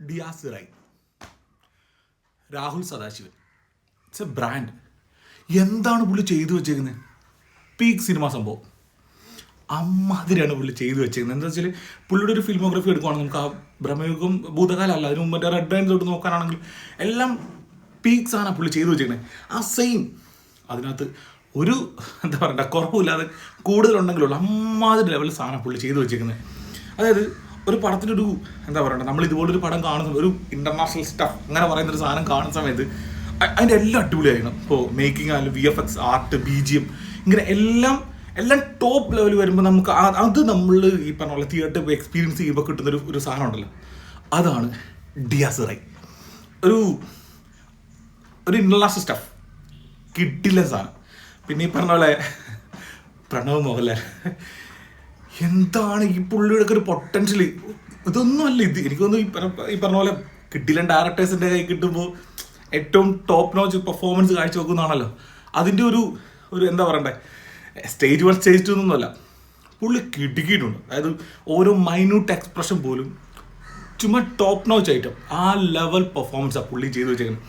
ഡിയാസിറൈ, Rahul Sadasivan. It's a brand. എന്താണ് പുള്ളി ചെയ്തു വെച്ചേക്കുന്നത്? പീക്ക് സിനിമ സംഭവം അമ്മാതിരിയാണ് പുള്ളി ചെയ്തു വെച്ചേക്കുന്നത്. എന്താ വെച്ചാൽ പുള്ളിയുടെ ഒരു ഫിലിമോഗ്രഫി എടുക്കുവാണെങ്കിൽ നമുക്ക് ആ ബ്രഹ്മയുഗം ഭൂതകാലമല്ല, അതിന് മുമ്പ് റെഡ് ലൈൻ തൊട്ട് നോക്കാനാണെങ്കിൽ എല്ലാം പീക്സ് ആണ് പുള്ളി ചെയ്തു വെച്ചേക്കുന്നത്. ആ സെയിം അതിനകത്ത് ഒരു എന്താ പറയണ്ട കുറവില്ലാതെ കൂടുതലുണ്ടെങ്കിലുള്ള അമ്മാതിരി ലെവലിൽ സാധനം പുള്ളി ചെയ്തു വെച്ചേക്കുന്നത്. അതായത് ഒരു പടത്തിൻ്റെ ഒരു എന്താ പറയണ്ട, നമ്മൾ ഇതുപോലൊരു പടം കാണുന്ന ഒരു ഇൻ്റർനാഷണൽ സ്റ്റഫ് അങ്ങനെ പറയുന്നൊരു സാധനം കാണുന്ന സമയത്ത് അതിൻ്റെ എല്ലാം അടിപൊളിയായിരുന്നു. ഇപ്പോൾ മേക്കിംഗ് ആയാലും VFX, ആർട്ട്, BGM, ഇങ്ങനെ എല്ലാം ടോപ്പ് ലെവൽ വരുമ്പോൾ നമുക്ക് അത് നമ്മൾ ഈ പറഞ്ഞ പോലെ തിയേറ്റർ എക്സ്പീരിയൻസ് ചെയ്യുമ്പോൾ കിട്ടുന്നൊരു ഒരു സാധനം ഉണ്ടല്ലോ, അതാണ് ഡിയാസിറൈ. ഒരു ഇൻ്റർനാഷണൽ സ്റ്റഫ് കിട്ടില്ല സാധനം. പിന്നെ ഈ പറഞ്ഞ പോലെ പ്രണവ് മോഹൻലാൽ, എന്താണ് ഈ പുള്ളിയുടെ ഒക്കെ ഒരു പൊട്ടൻഷ്യൽ. ഇതൊന്നും അല്ല ഇത്. എനിക്കൊന്നും ഈ പറഞ്ഞ പോലെ കിട്ടില്ല ഡയറക്ടേഴ്സിൻ്റെ കൈ കിട്ടുമ്പോൾ ഏറ്റവും ടോപ്പ് നോച്ച് പെർഫോമൻസ് കാഴ്ചവെക്കുന്നതാണല്ലോ. അതിൻ്റെ ഒരു എന്താ പറയണ്ടേ, സ്റ്റേജ് 1 സ്റ്റേജ് 2 ഒന്നുമല്ല, പുള്ളി കിടുക്കിയിട്ടുണ്ട്. അതായത് ഓരോ മൈന്യൂട്ട് എക്സ്പ്രഷൻ പോലും ചുമ്മാ ടോപ്പ് നോച്ച് ഐറ്റം. ആ ലെവൽ പെർഫോമൻസാണ് പുള്ളി ചെയ്തു വെച്ചേക്കുന്നത്.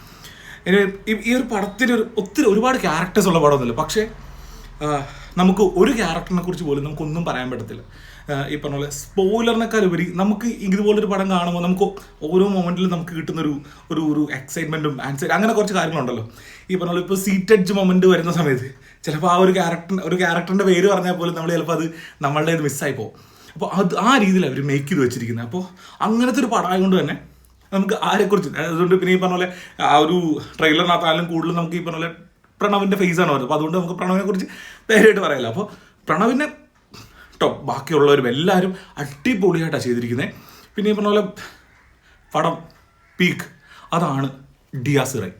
ഈ ഒരു പടത്തിന് ഒരുപാട് ക്യാരക്ടേഴ്സ് ഉള്ള പടമൊന്നുമില്ല, പക്ഷേ നമുക്ക് ഒരു ക്യാരക്ടറിനെ കുറിച്ച് പോലും നമുക്കൊന്നും പറയാൻ പറ്റത്തില്ല. ഈ പറഞ്ഞ പോലെ സ്പോയിലറിനേക്കാൾ ഉപരി നമുക്ക് ഇതുപോലൊരു പടം കാണുമ്പോൾ നമുക്ക് ഓരോ മൊമെൻറ്റിലും നമുക്ക് കിട്ടുന്നൊരു ഒരു എക്സൈറ്റ്മെൻറ്റും ആൻസൈറ്റി, അങ്ങനെ കുറച്ച് കാര്യങ്ങളുണ്ടല്ലോ. ഈ പറഞ്ഞ പോലെ ഇപ്പോൾ സീറ്റഡ് മൊമെൻറ്റ് വരുന്ന സമയത്ത് ചിലപ്പോൾ ആ ഒരു ക്യാരക്ടറിൻ്റെ പേര് പറഞ്ഞാൽ പോലും നമ്മൾ ചിലപ്പോൾ അത് നമ്മളുടെ ഇത് മിസ്സായി പോകും. അപ്പോൾ ആ രീതിയിൽ അവർ മേക്ക് ചെയ്ത് വെച്ചിരിക്കുന്നത്. അപ്പോൾ അങ്ങനത്തെ ഒരു പടമായതുകൊണ്ട് തന്നെ നമുക്ക് ആരെക്കുറിച്ച്, അതുകൊണ്ട് പിന്നെ ഈ പറഞ്ഞ പോലെ ആ ഒരു ട്രെയിലറിനകത്തായാലും കൂടുതലും നമുക്ക് ഈ പറഞ്ഞ പോലെ പ്രണവിൻ്റെ ഫേസാണ് വരുന്നത്. അപ്പോൾ അതുകൊണ്ട് നമുക്ക് പ്രണവിനെ കുറിച്ച് ധൈര്യമായിട്ട് പറയാമല്ലോ. അപ്പോൾ പ്രണവിനെ ടോപ്പ്, ബാക്കിയുള്ളവരും എല്ലാവരും അടിപൊളിയായിട്ടാണ് ചെയ്തിരിക്കുന്നത്. പിന്നെ ഈ പറഞ്ഞ പോലെ പടം പീക്ക്, അതാണ് ഡിയാസിറൈ.